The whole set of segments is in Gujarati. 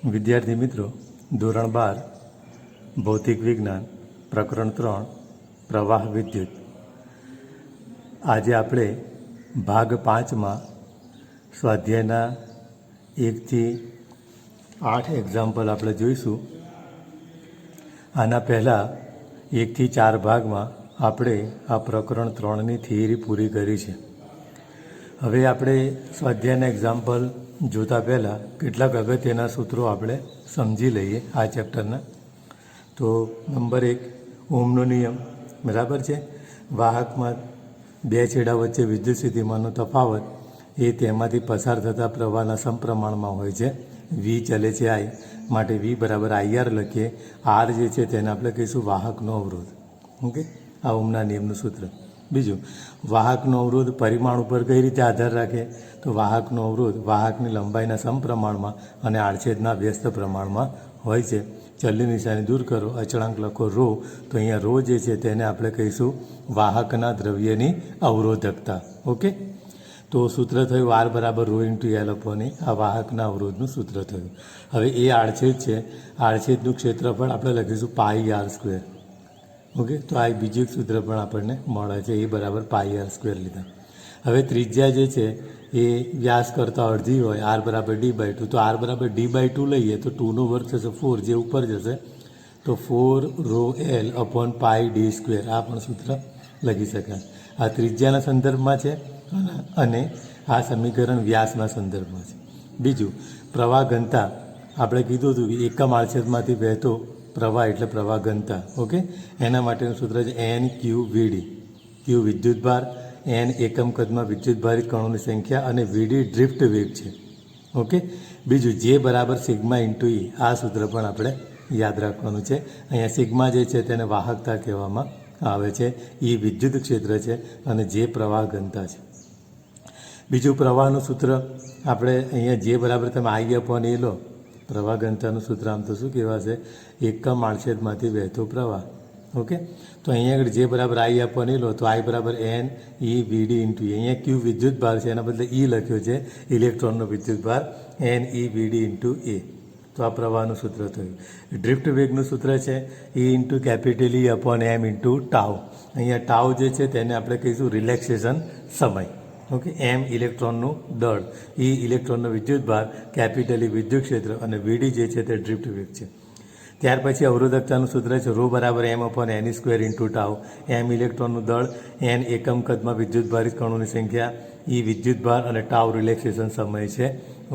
વિદ્યાર્થી મિત્રો, ધોરણ 12 ભૌતિક વિજ્ઞાન પ્રકરણ 3 પ્રવાહ વિદ્યુત. આજે આપણે ભાગ 5માં સ્વાધ્યાયના 1 થી 8 એક્ઝામ્પલ આપણે જોઈશું. આના પહેલાં 1 થી 4 ભાગમાં આપણે આ પ્રકરણ 3ની થિયરી પૂરી કરી છે. હવે આપણે સ્વાધ્યાયના એક્ઝામ્પલ જોતા પહેલાં કેટલાક અગત્યના સૂત્રો આપણે સમજી લઈએ આ ચેપ્ટરના. તો નંબર 1, ઓહમનો નિયમ. બરાબર છે. વાહકમાં બે છેડા વચ્ચે વિદ્યુત સ્થિતિમાનનો તફાવત એ તેમાંથી પસાર થતા પ્રવાહના સમપ્રમાણમાં હોય છે. વી ચલે છે આઈ, માટે વી બરાબર આઈઆર લખીએ. આર જે છે તેને આપણે કહીશું વાહકનો અવરોધ. ઓકે, આ ઓહમના નિયમનું સૂત્ર. બીજું, વાહકનો અવરોધ પરિમાણ ઉપર કઈ રીતે આધાર રાખે? તો વાહકનો અવરોધ વાહકની લંબાઈના સમપ્રમાણમાં અને આડછેદના વ્યસ્ત પ્રમાણમાં હોય છે. ચલની નિશાની દૂર કરો, અચળાંક લખો રો, તો અહીંયા રો જે છે તેને આપણે કહીશું વાહકના દ્રવ્યની અવરોધકતા. ઓકે, તો સૂત્ર થયું આર બરાબર રો ઇન્ટુ એલ અપોન એ. આ વાહકના અવરોધનું સૂત્ર થયું. હવે એ આડછેદ છે, આડછેદનું ક્ષેત્રફળ આપણે લખીશું પાઈ આર સ્ક્વેર. ઓકે, તો આ બીજું એક સૂત્ર પણ આપણને મળે છે, એ બરાબર પાઈ આર સ્ક્વેર લીધા. હવે ત્રિજ્યા જે છે એ વ્યાસ કરતાં અડધી હોય, આર બરાબર ડી બાય ટુ. તો આર બરાબર ડી બાય ટુ લઈએ તો 2નો વર્ગ થશે 4, જે ઉપર જશે તો 4 રો એલ અપોન પાઈ ડી સ્ક્વેર. આ પણ સૂત્ર લખી શકાય. આ ત્રિજ્યાના સંદર્ભમાં છે અને આ સમીકરણ વ્યાસના સંદર્ભમાં છે. બીજું, પ્રવાહ ઘનતા. આપણે કીધું હતું કે એકમ આડછેદમાંથી વહેતો પ્રવાહ એટલે પ્રવાહ ઘનતા. ઓકે, એના માટેનું સૂત્ર છે એન ક્યુ વીડી. ક્યુ વિદ્યુતભાર, એન એકમ કદમાં વિદ્યુતભારિત કણોની સંખ્યા અને વીડી ડ્રિફ્ટ વેગ છે. ઓકે, બીજું જે બરાબર સિગ્મા ઇન્ટુ ઈ. આ સૂત્ર પણ આપણે યાદ રાખવાનું છે. અહીંયા સિગ્મા જે છે તેને વાહકતા કહેવામાં આવે છે. ઈ વિદ્યુત ક્ષેત્ર છે અને જે પ્રવાહ ઘનતા છે. બીજું, પ્રવાહનું સૂત્ર આપણે અહીંયા જે બરાબર તમે આઈ અપોન એ લો, પ્રવાહ ઘનતાનું સૂત્ર આમ તો શું કહેવાશે? એકમ આડછેદમાંથી વહેતો પ્રવાહ. ઓકે, તો અહીંયા આગળ જે બરાબર આઈ અપોન એ લો, તો આઈ બરાબર એન ઈ વીડી ઇન્ટુ એ. અહીંયા ક્યુ વિદ્યુતભાર છે, એના બદલે ઈ લખ્યો છે, ઇલેક્ટ્રોનનો વિદ્યુતભાર, એન ઈ વીડી ઇન્ટુ એ. તો આ પ્રવાહનું સૂત્ર થયું. ડ્રિફ્ટ વેગનું સૂત્ર છે ઈ ઇન્ટુ કેપિટલ ઈ અપોન એમ ઇન્ટુ ટાઉ. અહીંયા ટાઉ જે છે તેને આપણે કહીશું રિલેક્સેશન સમય. ઓકે, એમ ઇલેક્ટ્રોનનું દળ, ઈ ઇલેક્ટ્રોનનો વિદ્યુતભાર, કેપિટલ ઈ વિદ્યુત ક્ષેત્ર અને વીડી જે છે તે ડ્રિફ્ટ વેગ છે. ત્યાર પછી અવરોધકતાનું સૂત્ર છે રો બરાબર એમ અપોન એની સ્ક્વેર ઇન્ટુ ટાઉ. એમ ઇલેક્ટ્રોનનું દળ, એન એકમ કદમાં વિદ્યુતભારિત કણોની સંખ્યા, ઈ વિદ્યુતભાર અને ટાઉ રિલેક્સેશન સમય છે.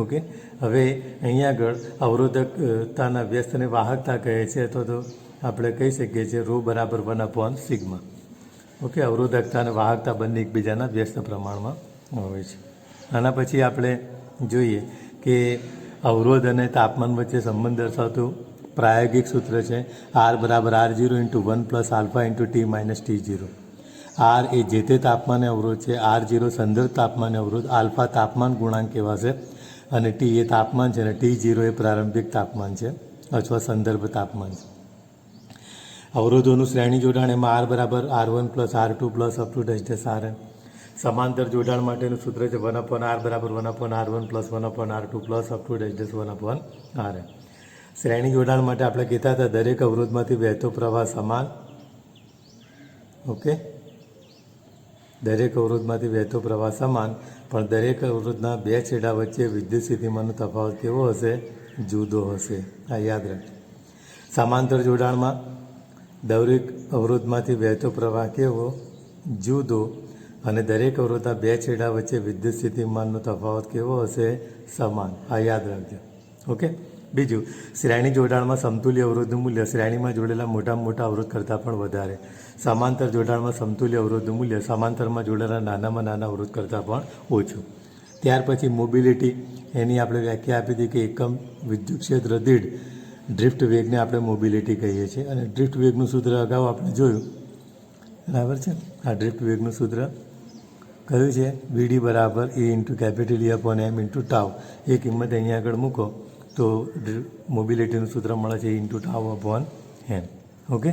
ઓકે, હવે અહીંયા આગળ અવરોધકતાના વ્યસ્તને વાહકતા કહે છે, તો આપણે કહી શકીએ છીએ રો બરાબર 1 અપોન સિગ્મા. ઓકે, અવરોધકતા અને વાહકતા બંને એકબીજાના વ્યસ્ત પ્રમાણમાં હોય છે. આના પછી આપણે જોઈએ કે અવરોધ અને તાપમાન વચ્ચે સંબંધ દર્શાવતું પ્રાયોગિક સૂત્ર છે આર બરાબર R0 into 1 plus alpha into T minus T0. R એ જે તે તાપમાને અવરોધ છે, R0 સંદર્ભ તાપમાને અવરોધ, આલ્ફા તાપમાન ગુણાંક કહેવાશે અને ટી એ તાપમાન છે અને T0 એ પ્રારંભિક તાપમાન છે અથવા સંદર્ભ તાપમાન છે. અવરોધોનું શ્રેણી જોડાણ, એમાં આર બરાબર R1 plus R2 plus up to dash RN. સમાંતર જોડાણ માટેનું સૂત્ર છે 1 અપોન આર બરાબર 1 upon R1 plus 1 upon R2 plus up to dash 1 upon RN. શ્રેણી જોડાણ માટે આપણે કહેતા હતા દરેક અવરોધમાંથી વહેતો પ્રવાહ સમાન. ઓકે, દરેક અવરોધમાંથી વહેતો પ્રવાહ સમાન, પણ દરેક અવરોધના બે છેડા વચ્ચે વિદ્યુત સ્થિતિમાનનો તફાવત કેવો હશે? જુદો હશે. આ યાદ રાખજો. સમાંતર જોડાણમાં દરેક અવરોધમાંથી વહેતો પ્રવાહ કેવો? જુદો. અને દરેક અવરોધના બે છેડા વચ્ચે વિદ્યુત સ્થિતિમાનનો તફાવત કેવો હશે? સમાન. આ યાદ રાખજો. ઓકે, બીજું, શ્રેણી જોડાણમાં સમતુલ્ય અવરોધનું મૂલ્ય શ્રેણીમાં જોડેલા મોટામાં મોટા અવરોધ કરતાં પણ વધારે. સમાંતર જોડાણમાં સમતુલ્ય અવરોધનું મૂલ્ય સમાંતરમાં જોડેલા નાનામાં નાના અવરોધ કરતાં પણ ઓછું. ત્યાર પછી મોબિલિટી, એની આપણે વ્યાખ્યા આપી હતી કે એકમ વિદ્યુત ક્ષેત્ર દીઠ ડ્રિફ્ટ વેગને આપણે મોબિલિટી કહીએ છીએ. અને ડ્રિફ્ટ વેગનું સૂત્ર અગાઉ આપણે જોયું, બરાબર છે. આ ડ્રિફ્ટ વેગનું સૂત્ર કયું છે? વીડી બરાબર એ ઇન્ટુ કેપિટલ ઈ અપોન એમ ઇન્ટુ ટાઉ. એ કિંમત અહીંયા આગળ મૂકો તો મોબિલિટીનું સૂત્ર મળે છે ઇન્ટુ ટાઉ અપોન એમ. ઓકે,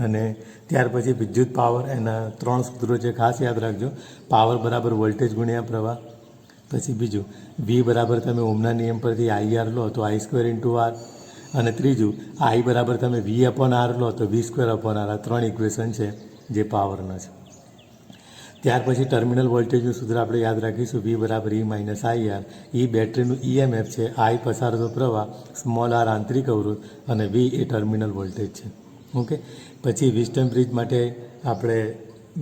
અને ત્યાર પછી વિદ્યુત પાવર, એના 3 સૂત્રો છે, ખાસ યાદ રાખજો. પાવર બરાબર વોલ્ટેજ ગુણ્યા પ્રવાહ, પછી બીજું વી બરાબર તમે ઓમના નિયમ પરથી IR લો તો I² × R, અને ત્રીજું I બરાબર તમે V/R લો તો V²/R. આ 3 ઇક્વેશન છે જે પાવરના છે. ત્યાર પછી ટર્મિનલ વોલ્ટેજનું સૂત્ર આપણે યાદ રાખીશું, V બરાબર E - IR. E બેટરીનું EMF છે, I પસાર થતો પ્રવાહ, સ્મોલ r આંતરિક અવરોધ અને V એ ટર્મિનલ વોલ્ટેજ છે. ઓકે. પછી વિસ્ટન બ્રિજ માટે આપણે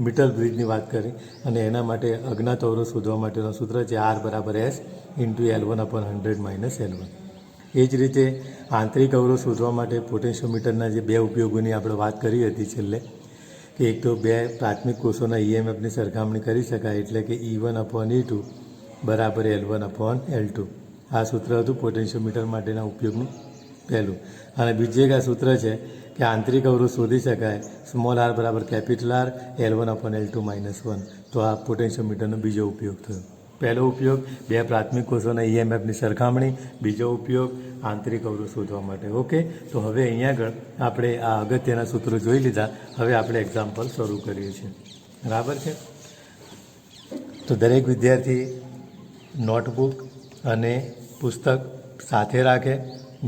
મીટર બ્રિજની વાત કરી, અને એના માટે અજ્ઞાત અવરોધ શોધવા માટેનું સૂત્ર છે R બરાબર S × L1/100 - L1. એ જ રીતે આંતરિક અવરોધ શોધવા માટે પોટેન્શિયોમીટરના જે બે ઉપયોગોની આપણે વાત કરી હતી છેલ્લે, કે એક તો બે પ્રાથમિક કોષોના EMFની સરખામણી કરી શકાય, એટલે કે E1/E2 બરાબર L1/L2. આ સૂત્ર હતું પોટેન્શિયોમીટર માટેના ઉપયોગનું પહેલું. અને બીજું એક આ સૂત્ર છે કે આંતરિક અવરોધ શોધી શકાય, સ્મોલ r બરાબર કેપિટલ R L1/L2 - 1. તો આ પોટેન્શિયોમીટરનો બીજો ઉપયોગ થયો. પહેલો ઉપયોગ બે પ્રાથમિક કોષોના EMFની સરખામણી, બીજો ઉપયોગ આંતરિક અવરોધ શોધવા માટે. ઓકે. તો હવે અહીંયા આગળ આપણે આ અગત્યના સૂત્રો જોઈ લીધા. હવે આપણે એક્ઝામ્પલ શરૂ કરીએ છીએ. બરાબર છે. તો દરેક વિદ્યાર્થી નોટબુક અને પુસ્તક સાથે રાખે.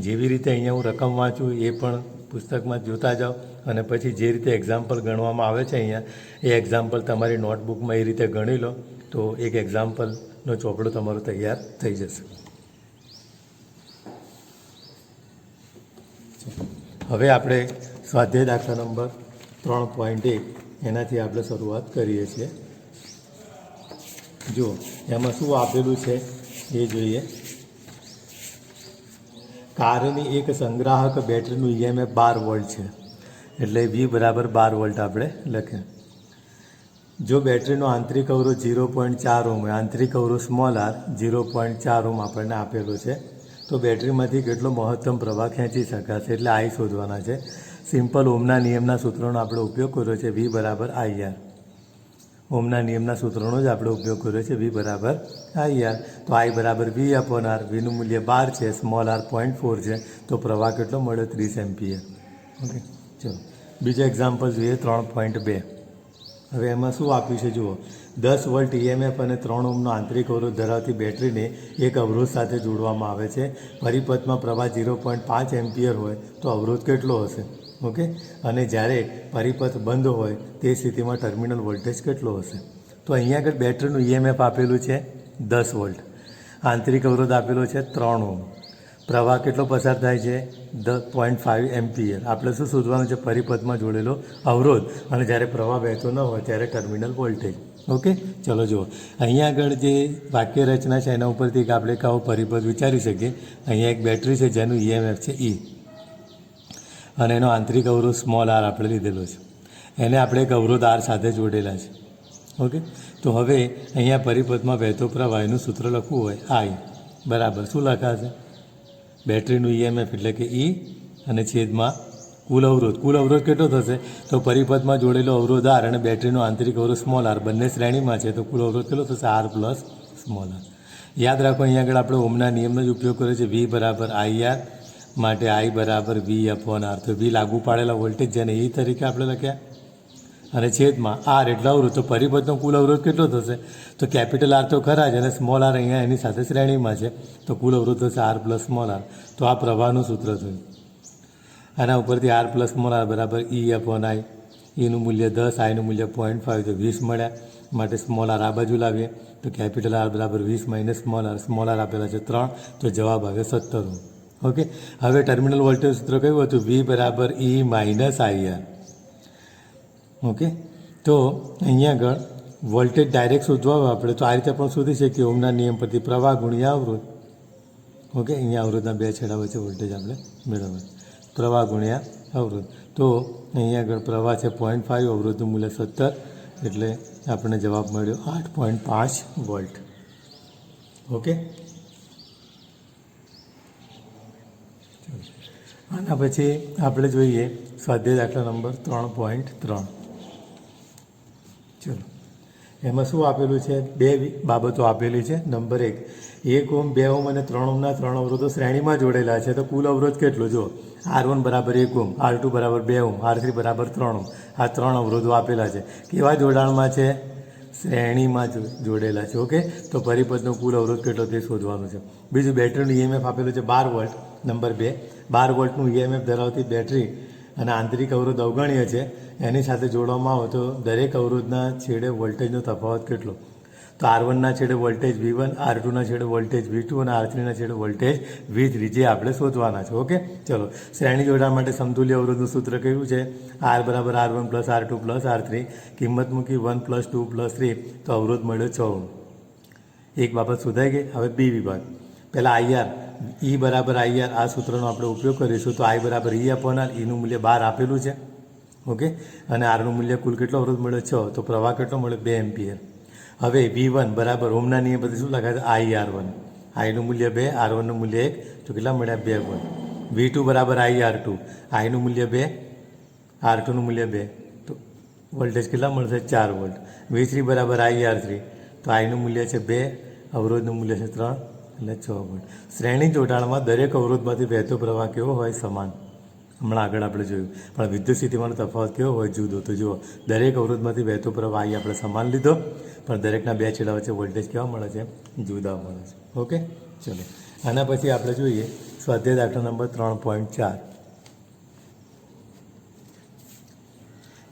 જેવી રીતે અહીંયા હું રકમ વાંચું એ પણ પુસ્તકમાં જોતા જાઓ, અને પછી જે રીતે એક્ઝામ્પલ ગણવામાં આવે છે અહીંયા, એ એક્ઝામ્પલ તમારી નોટબુકમાં એ રીતે ગણી લો, તો એક એક્ઝામ્પલનો ચોપડો તમારો તૈયાર થઈ જશે. હવે આપણે સ્વાધ્યાય દાખલા નંબર 3.1 એનાથી આપણે શરૂઆત કરીએ છીએ. જો એમાં શું આપેલું છે એ જોઈએ. કારની એક સંગ્રાહક બેટરીનું EMF 12 વોલ્ટ છે, એટલે V બરાબર 12 વોલ્ટ આપણે લખીએ. જો બેટરીનો આંતરિક અવરોધ 0.4 ઓહ્મ હોય, આંતરિક અવરોધ સ્મોલ r 0.4 ઓહ્મ આપણને આપેલો છે, તો બેટરીમાંથી કેટલો મહત્તમ પ્રવાહ ખેંચી શકાશે, એટલે I શોધવાના છે. સિમ્પલ ઓહ્મના નિયમના સૂત્રનો આપણે ઉપયોગ કર્યો છે, V બરાબર IR. ઓહ્મના નિયમના સૂત્રનો જ આપણે ઉપયોગ કર્યો છે, V બરાબર IR. તો I બરાબર V/R. Vનું મૂલ્ય 12 છે, સ્મોલ r 0.4 છે, તો પ્રવાહ કેટલો મળ્યો? 30 એમ્પિયર. ઓકે. ચલો બીજો એક્ઝામ્પલ જોઈએ, 3.2. હવે એમાં શું આપ્યું છે જુઓ. 10 વોલ્ટ EMF અને 3 ઓહ્મનો આંતરિક અવરોધ ધરાવતી બેટરીને એક અવરોધ સાથે જોડવામાં આવે છે. પરિપથમાં પ્રવાહ 0.5 એમ્પિયર હોય તો અવરોધ કેટલો હશે? ઓકે. અને જ્યારે પરિપથ બંધ હોય તે સ્થિતિમાં ટર્મિનલ વોલ્ટેજ કેટલો હશે? તો અહીંયા આગળ બેટરીનું EMF આપેલું છે 10 વોલ્ટ, આંતરિક અવરોધ આપેલો છે 3 ઓહ્મ, પ્રવાહ કેટલો પસાર થાય છે? 0.5 એમ્પિયર. આપણે શું શોધવાનું છે? પરિપથમાં જોડેલો અવરોધ, અને જ્યારે પ્રવાહ વહેતો ન હોય ત્યારે ટર્મિનલ વોલ્ટેજ. ઓકે. ચલો જુઓ, અહીંયા આગળ જે વાક્ય રચના છે એના ઉપરથી એક આપણે આવો પરિપથ વિચારી શકીએ. અહીંયા એક બેટરી છે જેનું EMF છે E, અને એનો આંતરિક અવરોધ સ્મોલ r આપણે લીધેલો છે. એને આપણે એક અવરોધ R સાથે જોડેલા છે. ઓકે. તો હવે અહીંયા પરિપથમાં વહેતો પ્રવાહ એનું સૂત્ર લખવું હોય I બરાબર શું લખાશે? બેટરીનું EMF એટલે કે E અને છેદમાં કુલ અવરોધ. કુલ અવરોધ કેટલો થશે? તો પરિપથમાં જોડેલો અવરોધ R અને બેટરીનો આંતરિક અવરોધ સ્મોલ r બંને શ્રેણીમાં છે, તો કુલ અવરોધ કેટલો થશે? R plus small r. યાદ રાખો અહીંયા આગળ આપણે ઓહ્મના નિયમનો જ ઉપયોગ કર્યો છે. V બરાબર IR માટે I બરાબર V/R. તો V લાગુ પાડેલા વોલ્ટેજ જેને E તરીકે આપણે લખ્યા, અને છેદમાં R એટલે અવરોધ. તો પરિપથનો કુલ અવરોધ કેટલો થશે? તો કેપિટલ R તો ખરા જ, અને સ્મોલ r અહીંયા એની સાથે શ્રેણીમાં છે, તો કુલ અવરોધ થશે R પ્લસ સ્મોલ r. તો આ પ્રવાહનું સૂત્ર થયું. આના ઉપરથી R પ્લસ સ્મોલ r બરાબર E/I. એનું મૂલ્ય 10, Iનું મૂલ્ય 0.5, તો 20 મળ્યા. માટે સ્મોલ r આ બાજુ લાવીએ તો કેપિટલ R બરાબર 20 - સ્મોલ r. સ્મોલ r આપેલા છે 3, તો જવાબ આવે 17 ઓહ્મ. ઓકે. હવે ટર્મિનલ વોલ્ટેજ સૂત્ર કયું હતું? V બરાબર E - IR. ઓકે. તો અહીંયા આગળ વોલ્ટેજ ડાયરેક્ટ શોધવા હોય આપણે તો આ રીતે પણ શોધી શકીએ, ઓહ્મના નિયમ પરથી પ્રવાહ ગુણ્યા અવરોધ. ઓકે. અહીંયા અવરોધના બે છેડા વચ્ચે વોલ્ટેજ આપણે મેળવવા, પ્રવાહ ગુણ્યા અવરોધ. તો અહીંયા આગળ પ્રવાહ છે 0.5, અવરોધનું મૂલ્ય 17, એટલે આપણને જવાબ મળ્યો 8.5 વોલ્ટ. ઓકે. આના પછી આપણે જોઈએ સ્વાધ્યાય દાખલા નંબર 3.3. ચલો એમાં શું આપેલું છે? બે બાબતો આપેલી છે. નંબર 1 ઓહ્મ, 2 ઓહ્મ અને 3 ઓહ્મના 3 અવરોધો શ્રેણીમાં જોડેલા છે, તો કુલ અવરોધ કેટલો? જો R1 બરાબર 1 ઓહ્મ, R2 બરાબર 2 ઓહ્મ, R3 બરાબર 3 ઓહ્મ. આ 3 અવરોધો આપેલા છે. કેવા જોડાણમાં છે? શ્રેણીમાં જોડેલા છે. ઓકે, તો પરિપથનો કુલ અવરોધ કેટલો તે શોધવાનું છે. બીજું, બેટરીનું ઈએમએફ આપેલું છે 12 વોલ્ટ. નંબર 2, 12 વોલ્ટનું ઈએમએફ ધરાવતી બેટરી અને આંતરિક અવરોધ અવગણ્ય છે. એની સાથે જોડવામાં આવે તો દરેક અવરોધના છેડે વોલ્ટેજનો તફાવત કેટલો? તો R1ના છેડે વોલ્ટેજ V1, R2ના છેડે વોલ્ટેજ V2 અને R3ના છેડે વોલ્ટેજ V3 જે આપણે શોધવાના છે. ઓકે, ચલો. શ્રેણી જોડાણ માટે સમતુલ્ય અવરોધનું સૂત્ર કયું છે? R બરાબર R1 plus R2 plus R3. કિંમત મૂકી 1 પ્લસ 2 પ્લસ 3, તો અવરોધ મળ્યો 6 ઓહ્મ. એક બાબત શોધાઈ ગઈ. હવે બી વિભાગ. પહેલાં IR, E બરાબર IR, આ સૂત્રનો આપણે ઉપયોગ કરીશું. તો I બરાબર E અપોન R, Eનું મૂલ્ય 12 આપેલું છે. ઓકે, અને Rનું મૂલ્ય કુલ કેટલો અવરોધ મળ્યો? 6. તો પ્રવાહ કેટલો મળ્યો? 2 એમ્પિયર. હવે V1 બરાબર ઓમના નિયમ પરથી શું લખાય? IR1. Iનું મૂલ્ય 2, R1નું મૂલ્ય 1, તો કેટલા મળ્યા? 2 વોલ્ટ. V2 બરાબર IR2, Iનું મૂલ્ય 2, R2નું મૂલ્ય 2, તો વોલ્ટેજ કેટલા મળશે? 4 વોલ્ટ. V3 બરાબર IR3, તો Iનું મૂલ્ય છે 2, અવરોધનું મૂલ્ય છે 3, એટલે 6 વોલ્ટ. શ્રેણી જોડાણમાં દરેક અવરોધમાંથી વહેતો પ્રવાહ કેવો હોય? સમાન. હમણાં આગળ આપણે જોયું. પણ વિદ્યુત સ્થિતિમાંનો તફાવત કેવો હોય? જુદો. તો જુઓ, દરેક અવરોધમાંથી વહેતો પ્રવાહ અહીં આપણે સમાન લીધો, પણ દરેકના બે છેડા વચ્ચે વોલ્ટેજ કેવા મળે છે? જુદા મળે છે. ઓકે, ચલો. આના પછી આપણે જોઈએ સ્વાધ્યાય દાખલા નંબર 3.4.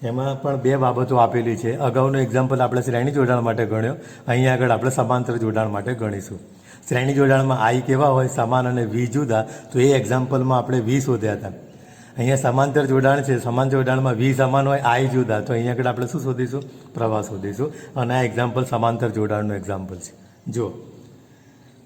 એમાં પણ બે બાબતો આપેલી છે. અગાઉનું એક્ઝામ્પલ આપણે શ્રેણી જોડાણ માટે ગણ્યો. અહીંયા આગળ આપણે સમાંતર જોડાણ માટે ગણીશું. શ્રેણી જોડાણમાં I કેવા હોય? સમાન અને V જુદા. તો એ એક્ઝામ્પલમાં આપણે V શોધ્યા હતા. અહીંયા સમાંતર જોડાણ છે. સમાંતર જોડાણમાં V સમાન હોય, I જુદા. તો અહીંયા આગળ આપણે શું શોધીશું? પ્રવાહ શોધીશું. અને આ એક્ઝામ્પલ સમાંતર જોડાણનું એક્ઝામ્પલ છે. જો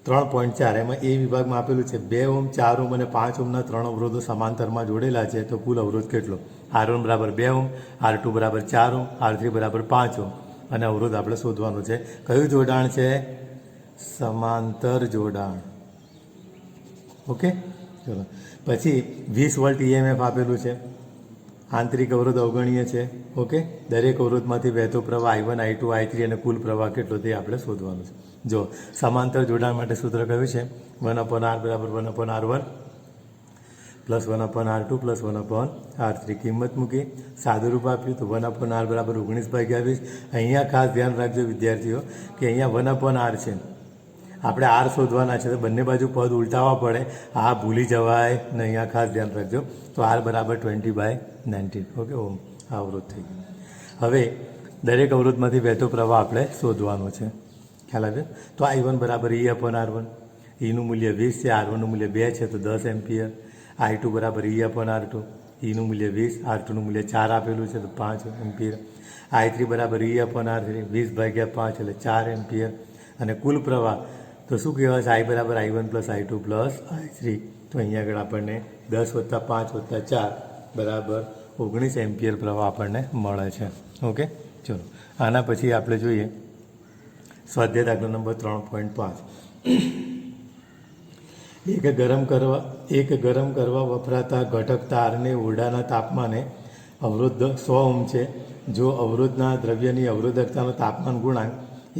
3.4, એમાં એ વિભાગમાં આપેલું છે 2 ઓહ્મ, 4 ઓહ્મ અને 5 ઓહ્મના 3 અવરોધો સમાંતરમાં જોડેલા છે. તો કુલ અવરોધ કેટલો? R1 બરાબર 2 ઓહ્મ, R2 બરાબર 4 ઓહ્મ, R3 બરાબર 5 ઓહ્મ. અને અવરોધ આપણે શોધવાનું છે. કયું જોડાણ છે? સમાંતર જોડાણ. ઓકે, ચલો. પછી 20 વોલ્ટ EMF આપેલું છે. આંતરિક અવરોધ અવગણ્ય છે. ઓકે, દરેક અવરોધમાંથી વહેતો પ્રવાહ I1, I2, I3 અને કુલ પ્રવાહ કેટલો તે આપણે શોધવાનું છે. જો સમાંતર જોડાણ માટે સૂત્ર કયું છે? 1/R બરાબર 1/R1 plus 1/R2 plus 1/R3. કિંમત મૂકી સાદુરૂપ આપ્યું તો 1/R બરાબર 19/20. અહીંયા ખાસ ધ્યાન રાખજો વિદ્યાર્થીઓ કે અહીંયા 1/R છે. આપણે R શોધવાના છે, તો બંને બાજુ પદ ઉલટાવવા પડે. આ ભૂલી જવાય ને, અહીંયા ખાસ ધ્યાન રાખજો. તો R બરાબર 20/19. ઓકે, ઓમ આ અવરોધ થઈ ગયો. હવે દરેક અવરોધમાંથી વહેતો પ્રવાહ આપણે શોધવાનો છે. ખ્યાલ આવ્યો? તો I1 બરાબર E અપોન R1, Eનું મૂલ્ય 20 છે, R1નું મૂલ્ય 2 છે, તો 10 એમ્પિયર. I2 બરાબર E અપોન R2, Eનું મૂલ્ય 20, R2નું મૂલ્ય 4 આપેલું છે, તો 5 એમ્પિયર. I3 બરાબર E અપોન R3, 20/5 એટલે 4 એમ્પિયર. અને કુલ પ્રવાહ તો શું કહેવાય છે? I બરાબર I1 plus I2 plus I3. તો અહીંયા આગળ આપણને 10 + 5 + 4 બરાબર 19 એમ્પિયર પ્રવાહ આપણને મળે છે. ઓકે, ચલો. આના પછી આપણે જોઈએ સ્વાધ્યાય દાખલો નંબર 3.5. એક ગરમ કરવા વપરાતા ઘટક તારને ઓરડાના તાપમાને અવરોધ 100 ઓહ્મ છે. જો અવરોધના દ્રવ્યની અવરોધકતાનો તાપમાન ગુણાંક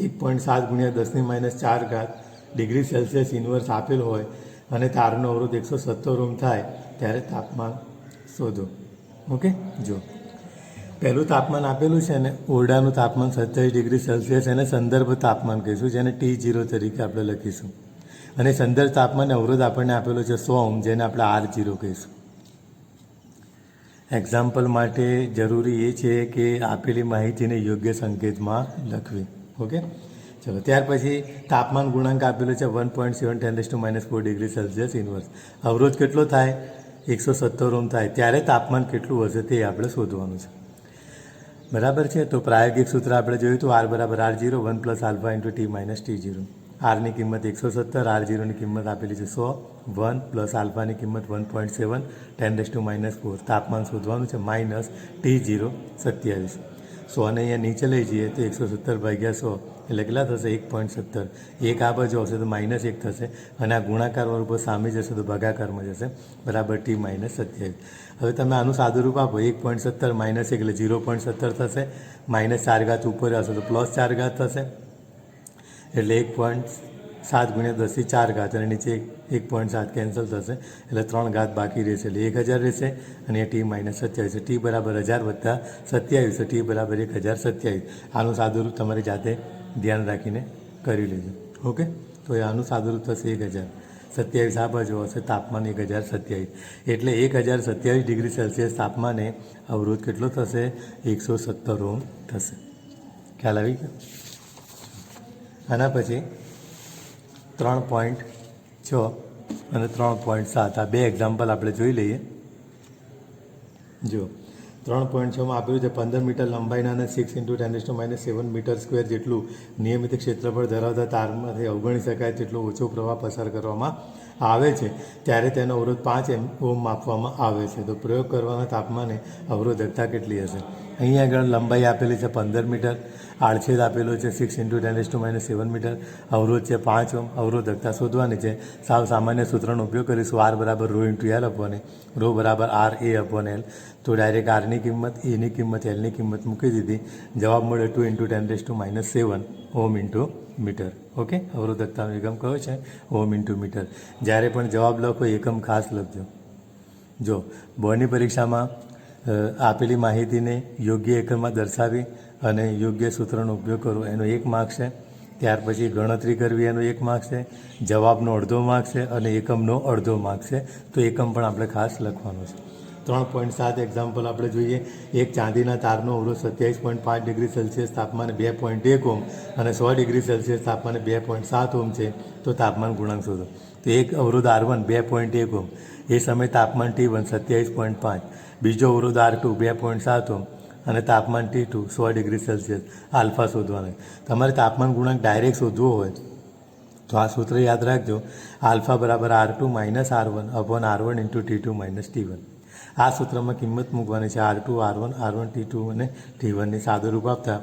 1.7 × 10⁻⁴ ડિગ્રી સેલ્સિયસ ઇન્વર્સ આપેલ હોય અને તારનો અવરોધ 170 ઓહ્મ થાય ત્યારે તાપમાન શોધો. ઓકે, જો પહેલું તાપમાન આપેલું છે ને, ઓરડાનું તાપમાન 27 ડિગ્રી સેલ્સિયસ, એને સંદર્ભ તાપમાન કહીશું, જેને T0 તરીકે આપણે લખીશું. અને સંદર્ભ તાપમાન અવરોધ આપણને આપેલો છે 100 ઓહ્મ, જેને આપણે R0 કહીશું. એક્ઝામ્પલ માટે જરૂરી એ છે કે આપેલી માહિતીને યોગ્ય સંકેતમાં લખવી. ઓકે, ચલો. ત્યાર પછી તાપમાન ગુણાંક આપેલો છે 1.7 × 10⁻⁴ ડિગ્રી સેલ્સિયસ ઇન્વર્સ. અવરોધ કેટલો થાય? 170 ઓહ્મ થાય. ત્યારે તાપમાન કેટલું હશે તે આપણે શોધવાનું છે. બરાબર છે? તો પ્રાયોગિક સૂત્ર આપણે જોયું તો R બરાબર R0, 1 + α × T-T0. Rની કિંમત 170, R0ની કિંમત આપેલી છે 100, 1 + આલ્ફાની કિંમત 1.7 10⁻⁴. તાપમાન શોધવાનું છે -T0 27. 100ને અહીંયા નીચે લઈ જઈએ તો 170/100 એટલે કેટલા થશે? 1.70. 1 આ બાજુ આવશે તો -1 થશે, અને આ ગુણાકારવાળું પર સામે જશે તો ભાગાકારમાં જશે, બરાબર T-27. હવે તમે આનું સાદું રૂપ આપો. 1.70 - 1 એટલે 0.70 થશે. -4 ઉપર આવશે તો +4 થશે, એટલે 7 × 10⁴ અને નીચે 1.7 કેન્સલ થશે એટલે 3 ઘાત બાકી રહેશે એટલે 1000 રહેશે અને ટી -27 છે. ટી બરાબર 1000 વત્તા 27 ટી બરાબર 1027. આનું સાદુરૂપ તમારી જાતે ધ્યાન રાખીને કરી લેજો. ઓકે, તો એ આનું સાદુરૂપ થશે 1027 આ બાજુ હશે તાપમાન 1027 એટલે 1027 ડિગ્રી સેલ્સિયસ તાપમાને અવરોધ કેટલો થશે 117 ઓહ્મ થશે. ખ્યાલ આવી ગયો? આના પછી 3.6 અને 3.7 આ બે એક્ઝામ્પલ આપણે જોઈ લઈએ. જો 3.6માં આપ્યું છે 15 મીટર લંબાઈના અને 6 × 10⁻⁷ મીટર સ્ક્વેર જેટલું નિયમિત ક્ષેત્રફળ ધરાવતા તારમાંથી અવગણી શકાય તેટલો ઓછો પ્રવાહ પસાર કરવામાં આવે છે ત્યારે તેનો અવરોધ 5 ઓહ્મ માપવામાં આવે છે. તો પ્રયોગ કરવાના તાપમાને અવરોધકતા કેટલી હશે? અહીંયા આગળ લંબાઈ આપેલી છે 15 મીટર, આડછેદ આપેલો છે 6 × 10⁻⁷ મીટર, અવરોધ છે 5 ઓહ્મ. અવરોધકતા શોધવાની છે. સાવ સામાન્ય સૂત્રનો ઉપયોગ કરીશું. R બરાબર ρ × L અપોન A, ρ બરાબર R A અપોન L. તો ડાયરેક્ટ આરની કિંમત, એની કિંમત, એલની કિંમત મૂકી દીધી. જવાબ મળે 2 × 10⁻⁷ ઓહ્મ ઇન્ટુ મીટર. ઓકે, અવરોધકતાનો એકમ કયો છે? Ohm into metre. જ્યારે પણ જવાબ લખો એકમ ખાસ લખજો. જો બોર્ડની પરીક્ષામાં આપેલી માહિતીને યોગ્ય એકમમાં દર્શાવી અને યોગ્ય સૂત્રનો ઉપયોગ કરવો એનો 1 માર્ક છે. ત્યાર પછી ગણતરી કરવી એનો 1 માર્ક છે. જવાબનો અડધો માર્ક છે અને એકમનો અડધો માર્ક છે. તો એકમ પણ આપણે ખાસ લખવાનો છે. 3.7 એક્ઝામ્પલ આપણે જોઈએ. એક ચાંદીના તારનો અવરોધ 27.5 ડિગ્રી સેલ્સિયસ તાપમાને 2.1 ઓહ્મ અને 100 ડિગ્રી સેલ્સિયસ તાપમાને 2.7 ઓહ્મ છે. તો તાપમાન ગુણાંક શોધો. તો એક અવરોધ R1 2.1 ઓહ્મ, એ સમયે તાપમાન T1 27.5, બીજો અવરોધ R2 2.7 ઓહ્મ અને તાપમાન T2 100 ડિગ્રી સેલ્સિયસ. આલ્ફા શોધવાના. તમારે તાપમાન ગુણાંક ડાયરેક્ટ શોધવો હોય તો આ સૂત્ર યાદ રાખજો. આલ્ફા બરાબર R2 - R1 upon R1 × T2 - T1. આ સૂત્રમાં કિંમત મૂકવાની છે R2, R1, R1, T2 અને T1ની સાદુરૂપ આપતા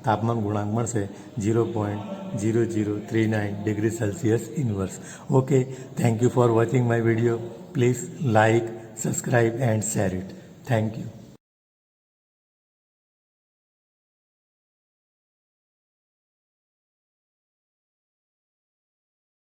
તાપમાન ગુણાંક મળશે 0.0039 degree Celsius inverse. Okay, thank you for watching my video. Please like, subscribe and share it. Thank you.